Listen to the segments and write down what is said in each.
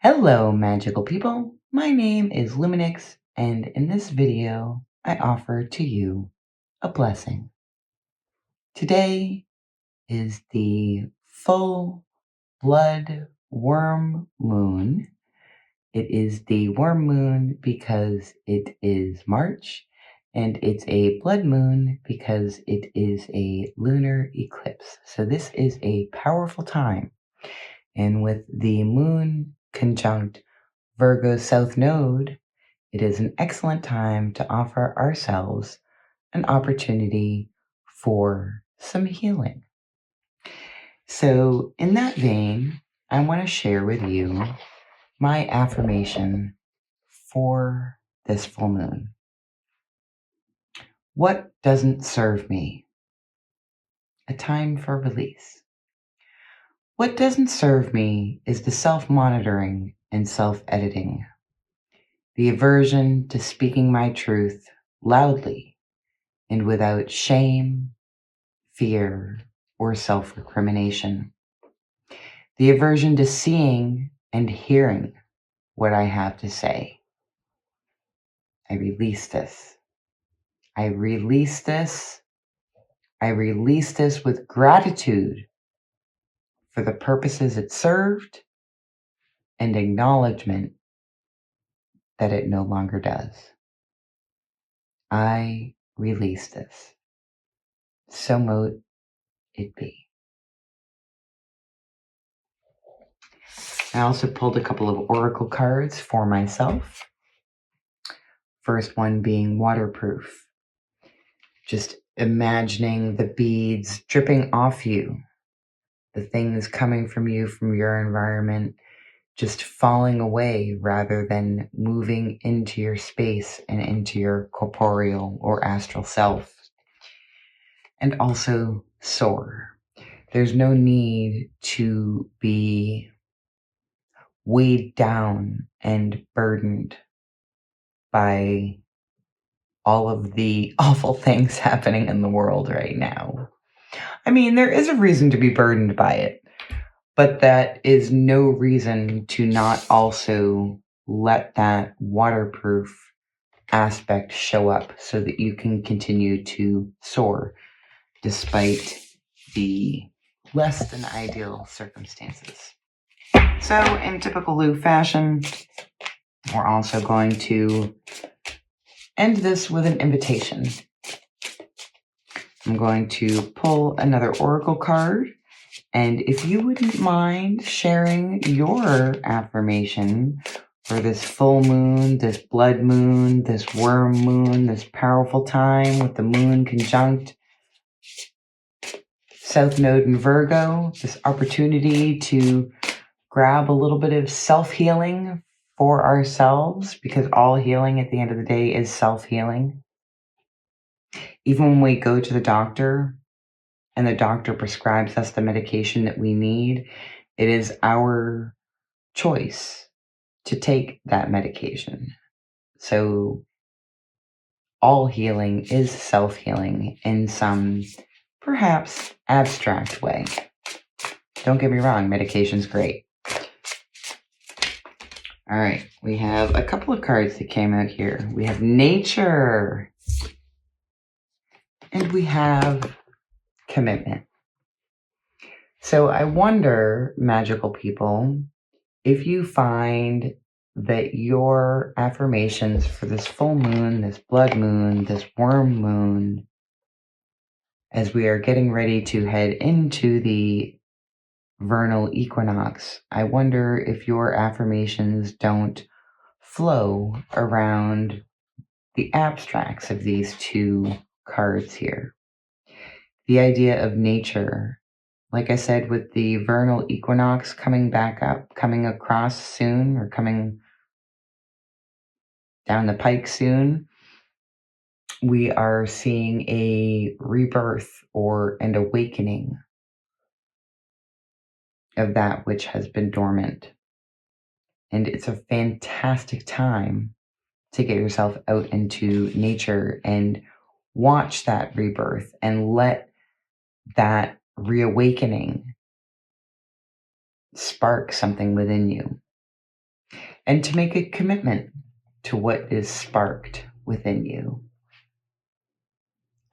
Hello, magical people. My name is Luminix, and in this video, I offer to you a blessing. Today is the full blood worm moon. It is the worm moon because it is March, and it's a blood moon because it is a lunar eclipse. So this is a powerful time. And with the moon conjunct Virgo South Node, it is an excellent time to offer ourselves an opportunity for some healing. So, in that vein, I want to share with you my affirmation for this full moon. What doesn't serve me? A time for release. What doesn't serve me is the self-monitoring and self-editing, the aversion to speaking my truth loudly and without shame, fear, or self-recrimination, the aversion to seeing and hearing what I have to say. I release this. I release this. I release this with gratitude for the purposes it served and acknowledgement that it no longer does. I release this. So mote it be. I also pulled a couple of oracle cards for myself. First one being waterproof. Just imagining the beads dripping off you, the things coming from you from your environment, just falling away rather than moving into your space and into your corporeal or astral self. And also soar. There's no need to be weighed down and burdened by all of the awful things happening in the world right now. I mean, there is a reason to be burdened by it, but that is no reason to not also let that waterproof aspect show up so that you can continue to soar despite the less than ideal circumstances. So, in typical Lou fashion, we're also going to end this with an invitation. I'm going to pull another oracle card, and if you wouldn't mind sharing your affirmation for this full moon, this blood moon, this worm moon, this powerful time with the moon conjunct South Node in Virgo, this opportunity to grab a little bit of self-healing for ourselves, because all healing at the end of the day is self-healing. Even when we go to the doctor and the doctor prescribes us the medication that we need, it is our choice to take that medication. So all healing is self-healing in some perhaps abstract way. Don't get me wrong, medication's great. All right, we have a couple of cards that came out here. We have nature, and we have commitment. So I wonder, magical people, if you find that your affirmations for this full moon, this blood moon, this worm moon, as we are getting ready to head into the vernal equinox, I wonder if your affirmations don't flow around the abstracts of these two cards here. The idea of nature, like I said, with the vernal equinox coming back up, coming across soon, or coming down the pike soon, we are seeing a rebirth or an awakening of that which has been dormant. And it's a fantastic time to get yourself out into nature and watch that rebirth and let that reawakening spark something within you. and to make a commitment to what is sparked within you.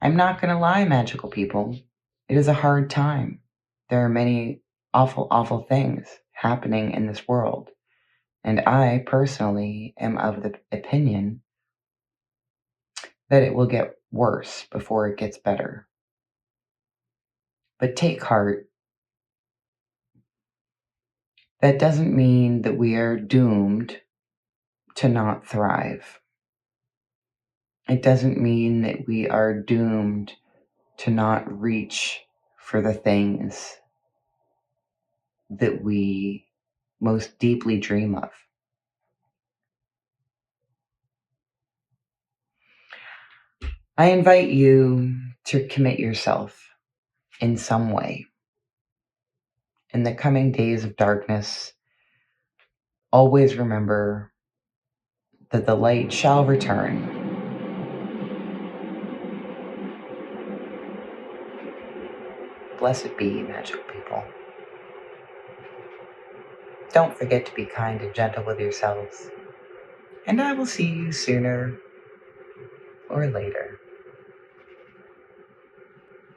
I'm not going to lie, magical people. It is a hard time. There are many awful, awful things happening in this world. And I personally am of the opinion that it will get worse before it gets better. But take heart. That doesn't mean that we are doomed to not thrive. It doesn't mean that we are doomed to not reach for the things that we most deeply dream of. I invite you to commit yourself in some way. In the coming days of darkness, always remember that the light shall return. Blessed be, magical people. Don't forget to be kind and gentle with yourselves. And I will see you sooner or later.